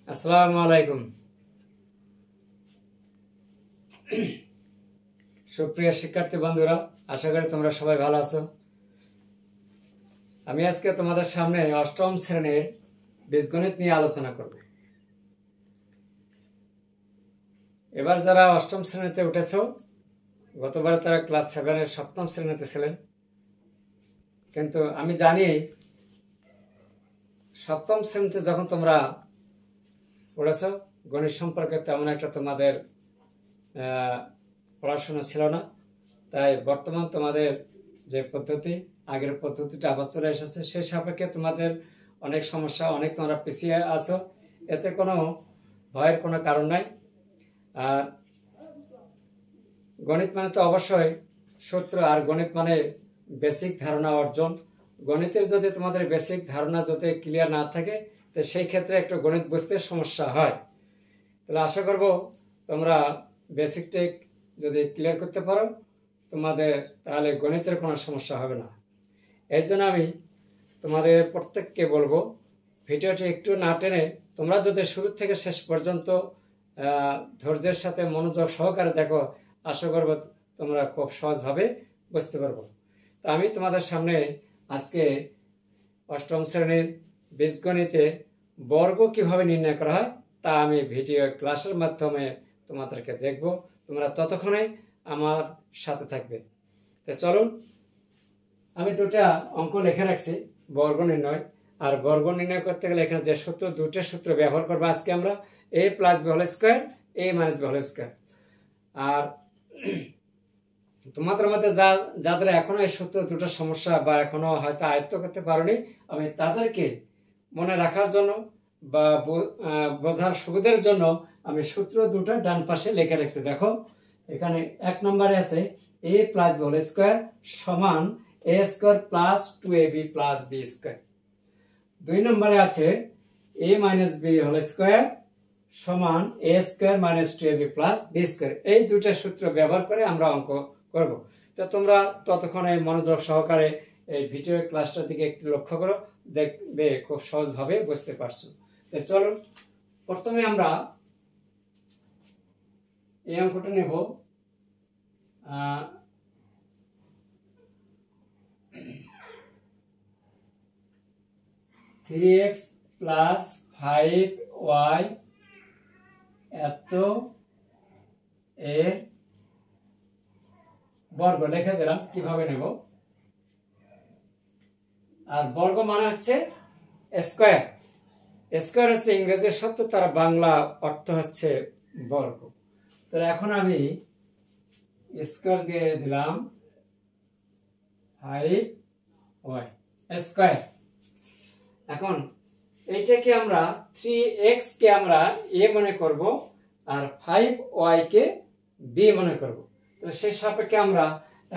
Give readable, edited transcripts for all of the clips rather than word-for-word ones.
আসসালামু আলাইকুম। সুপ্রিয় শিক্ষার্থী বন্ধুরা, আশা করি তোমরা সবাই ভালো আছো। আমি আজকে তোমাদের সামনে অষ্টম শ্রেণীর বীজগণিত নিয়ে আলোচনা করব। এবার যারা অষ্টম শ্রেণীতে উঠেছো, গতবার তারা ক্লাস 7-এর সপ্তম শ্রেণীতে ছিলেন, কিন্তু আমি জানি সপ্তম শ্রেণীতে যখন তোমরা পড়েছো, গণিত সম্পর্কে তেমন একটা তোমাদের পড়াশোনা ছিল না। তাই বর্তমান তোমাদের যে পদ্ধতি, আগের পদ্ধতিটা আবার চলে এসেছে, সেই সাপেক্ষে তোমাদের অনেক সমস্যা, অনেক তোমরা পিছিয়ে আছো। এতে কোনো ভয়ের কোনো কারণ নাই। আর গণিত মানে তো অবশ্যই সূত্র, আর গণিত মানে বেসিক ধারণা অর্জন। গণিতের যদি তোমাদের বেসিক ধারণা যদি ক্লিয়ার না থাকে, তো সেই ক্ষেত্রে একটু গণিত বুঝতে সমস্যা হয়। তাহলে আশা করব তোমরা বেসিকটা যদি ক্লিয়ার করতে পারো, তোমাদের তাহলে গণিতের কোনো সমস্যা হবে না। এর জন্য আমি তোমাদের প্রত্যেককে বলবো, ভিডিওটি একটু না টেনে তোমরা যদি শুরু থেকে শেষ পর্যন্ত ধৈর্যের সাথে মনোযোগ সহকারে দেখো, আশা করব তোমরা খুব সহজভাবে বুঝতে পারবো। তা আমি তোমাদের সামনে আজকে অষ্টম শ্রেণীর বীজগণিতে বর্গ কিভাবে নির্ণয় করা হয় তা আমি ভিডিও ক্লাসের মাধ্যমে তোমাদেরকে দেখব। তোমরা ততক্ষণে আমার সাথে থাকবে। তো চলুন, আমি দুটা অঙ্ক লিখে রাখছি বর্গ নির্ণয়। আর বর্গ নির্ণয় করতে গেলে এখানে যে সূত্র, দুটো সূত্র ব্যবহার করবো আজকে আমরা, a + b² a - b²। আর তোমাদের মধ্যে যাদের এখনো এই সূত্র দুটো সমস্যা বা এখনো হয়তো আয়ত্ত করতে পারোনি, আমি তাদেরকে মনে রাখার জন্য বা বোঝার সুবিধার জন্য আমি সূত্র দুটো ডান পাশে লিখে রাখছি। দেখো, এখানে 1 নম্বরে আছে a + b² সমান a² + 2ab + b²। 2 নম্বরে আছে a - b² সমান a² - 2ab + b²। এই দুটো সূত্র ব্যবহার করে আমরা অঙ্ক করব। তো তোমরা ততক্ষণে মনোযোগ সহকারে এই ভিডিও ক্লাসটার দিকে একটু লক্ষ্য করো, দেখবে খুব সহজভাবে বুঝতে পারছো। তো চলো, প্রথমে আমরা এই অঙ্কটা নেব। 3x + 5y এত এর বর্গ লিখে দিলাম। কিভাবে নেব? আর বর্গ মানে হচ্ছে স্কয়ার। স্কয়ার হচ্ছে ইংরেজি শব্দ, তার বাংলা অর্থ হচ্ছে বর্গ। তো এখন আমি স্কয়ার দিয়ে দিলাম 5y²। এখন এইটাকে আমরা 3x কে আমরা a মনে করব আর 5y কে b মনে করব। তো সেই সাপেক্ষে আমরা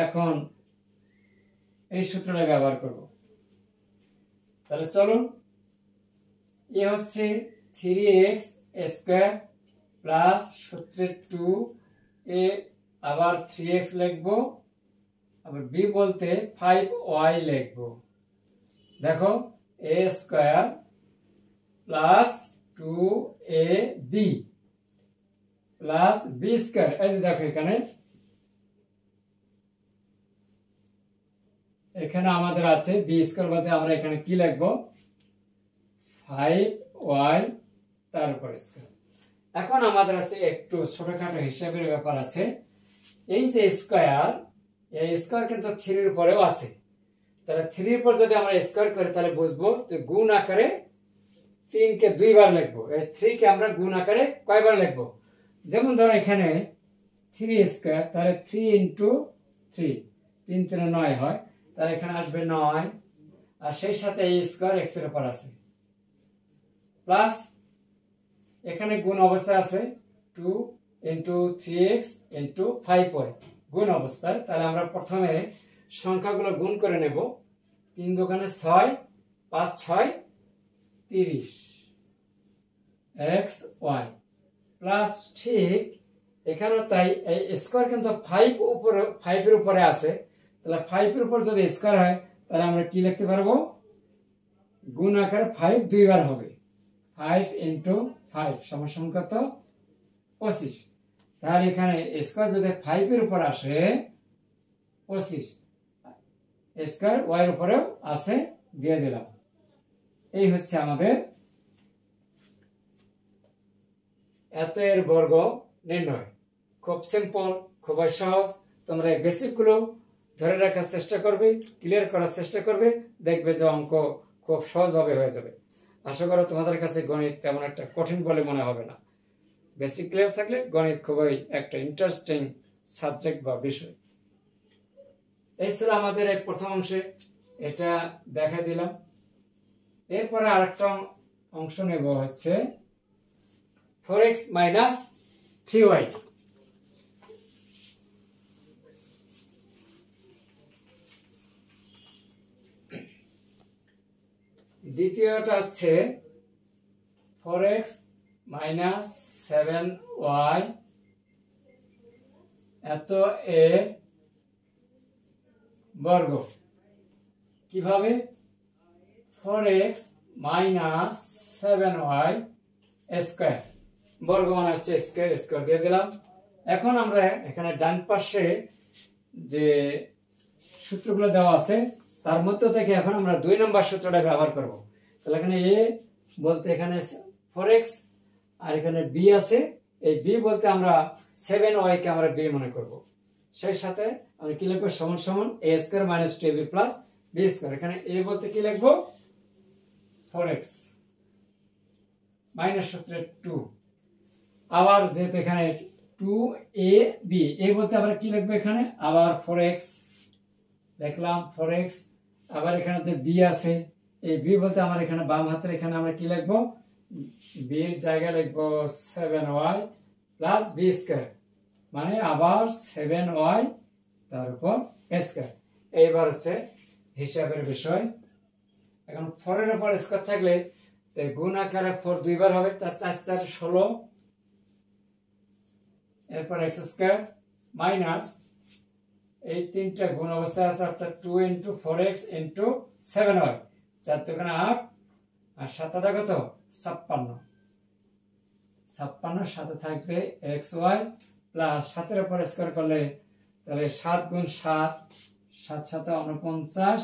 এখন এই সূত্রটা ব্যবহার করব। তাহলে চলুন, এ হচ্ছে 3x² প্লাস সূত্রের 2a, আবার 3x লিখবো, আবার b বলতে 5y লিখবো। দেখো, a² plus 2ab plus b²। এই যে দেখো, এখানে আমাদের আছে b² বলতে আমরা এখানে কি লিখবো? 5y তার উপর স্কয়ার। এখন আমাদের আছে একটু ছোটখাটো হিসাবের ব্যাপার আছে। এই যে স্কয়ার, এই স্কয়ার কিন্তু 3 এর উপরেও আছে। তাহলে 3 এর উপর যদি আমরা স্কয়ার করি, তাহলে বুঝবো যে গুণ আকারে 3 কে 2 বার লিখবো। এই 3 কে আমরা গুণ আকারে কয়বার লিখবো? যেমন ধরো এখানে 3², তাহলে 3 × 3, 3 × 3 = 9 হয়। তাহলে এখানে আসবে 9, আর সেই সাথে এই স্কয়ার x এর উপর আছে, প্লাস এখানে গুণ অবস্থায় আছে 2 × 3x × 5y গুণ অবস্থায়। তাহলে আমরা প্রথমে সংখ্যাগুলো গুণ করে নেব। 3 × 2 = 6, 5 × 6 = 30 xy প্লাস, ঠিক এখানেও তাই, এই স্কয়ার কিন্তু 5 এর উপরে আছে। তাহলে 5 এর উপর যদি স্কয়ার হয়, তাহলে আমরা কি লিখতে পারবো? গুণ আকারে 5 2 বার হবে, 5 ইন্টু 5 সমান সমান কত 25। তাহলে এখানে স্কয়ার যদি 5 এর উপর আসে 25, স্কয়ার ওয়াই এর উপরেও আছে দিয়ে দিলাম। এই হচ্ছে আমাদের এত এর বর্গ নির্ণয়। খুব সিম্পল, খুবই সহজ। তোমরা এই বেসিকগুলো ধরে রাখার চেষ্টা করবে, ক্লিয়ার করার চেষ্টা করবে, দেখবে যে অঙ্ক খুব সহজভাবে হয়ে যাবে। আশা করো তোমাদের কাছে গণিত তেমন একটা কঠিন বলে মনে হবে না। বেসিক ক্লিয়ার থাকলে গণিত খুবই একটা ইন্টারেস্টিং সাবজেক্ট বা বিষয়। এই ছিল আমাদের এই প্রথম অংশে, এটা দেখা দিলাম। এরপরে আরেকটা অংশ নেব হচ্ছে 4x মাইনাস 3y। দ্বিতীয়টা হচ্ছে 4x মাইনাস 7y এত এ বর্গ। কিভাবে? 4x মাইনাস 7y স্কয়ার, বর্গ মানে হচ্ছে স্কয়ার, স্কয়ার দিয়ে দিলাম। এখন আমরা এখানে ডান পাশে যে সূত্রগুলো দেওয়া আছে তার মধ্যে থেকে এখন আমরা 2 নম্বর সূত্রটা ব্যবহার করব। তাহলে এখানে a বলতে এখানে 4x আর এখানে b আছে, এই b বলতে আমরা 7y কে আমরা b মনে করব। সেই সাথে আমরা কি লিখব? সমান সমান a square minus 2ab plus b square. এখানে a বলতে কি লিখব? 4x মাইনাস সূত্রে 2, আবার যেহেতু এখানে 2ab, a বলতে আমরা কি লিখব? এখানে আবার 4x লিখলাম 4x, আবার এখানে যে b আছে এই b বলতে আমরা এখানে বাম হাতের এখানে আমরা কি লিখব? b এর জায়গায় লিখব 7y প্লাস b স্কয়ার, মানে আবার 7y তার উপর স্কয়ার। এইবার হচ্ছে হিসাবের বিষয়। এখন 4 এর উপর স্কয়ার থাকলে গুণ আকারে 4 দুইবার হবে, তার 4 4 16, এরপর x স্কয়ার মাইনাস এই তিনটা গুণ অবস্থায় আছে অর্থাৎ 2 ইন্টু 4x ইন্টু 7y, 4 দুগুণে 8 আর 7 টা কত? 56, 56 সাথে থাকবে xy প্লাস 7 এর উপর স্কয়ার করলে তাহলে 7 গুণ 7, 7 7 49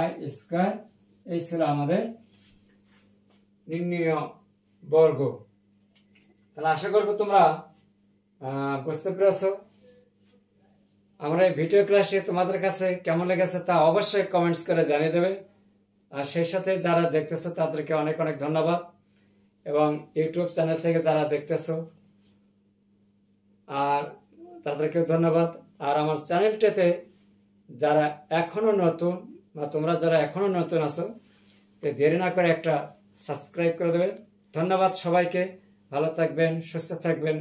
y স্কয়ার। এই ছিল আমাদের নির্ণয় বর্গ। তাহলে আশা করব তোমরা বুঝতে পেরেছো। আমরা এই ভিডিও ক্লাসে তোমাদের কাছে কেমন লেগেছে তা অবশ্যই কমেন্টস করে জানিয়ে দেবে। আর সেই সাথে যারা দেখতেছো তাদেরকে অনেক অনেক ধন্যবাদ, এবং ইউটিউব চ্যানেল থেকে যারা দেখতেছো আর তাদেরকেও ধন্যবাদ। আর আমার চ্যানেলটাতে যারা এখনো নতুন বা তোমরা যারা এখনো নতুন আছো তো দেরি না করে একটা সাবস্ক্রাইব করে দেবে। ধন্যবাদ সবাইকে, ভালো থাকবেন, সুস্থ থাকবেন।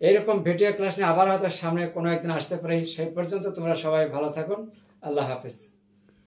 এইরকম ভিডিও ক্লাস নিয়ে আবার হয়তো সামনে কোনো একদিন আসতে পারি। সেই পর্যন্ত তোমরা সবাই ভালো থাকুন। আল্লাহ হাফেজ।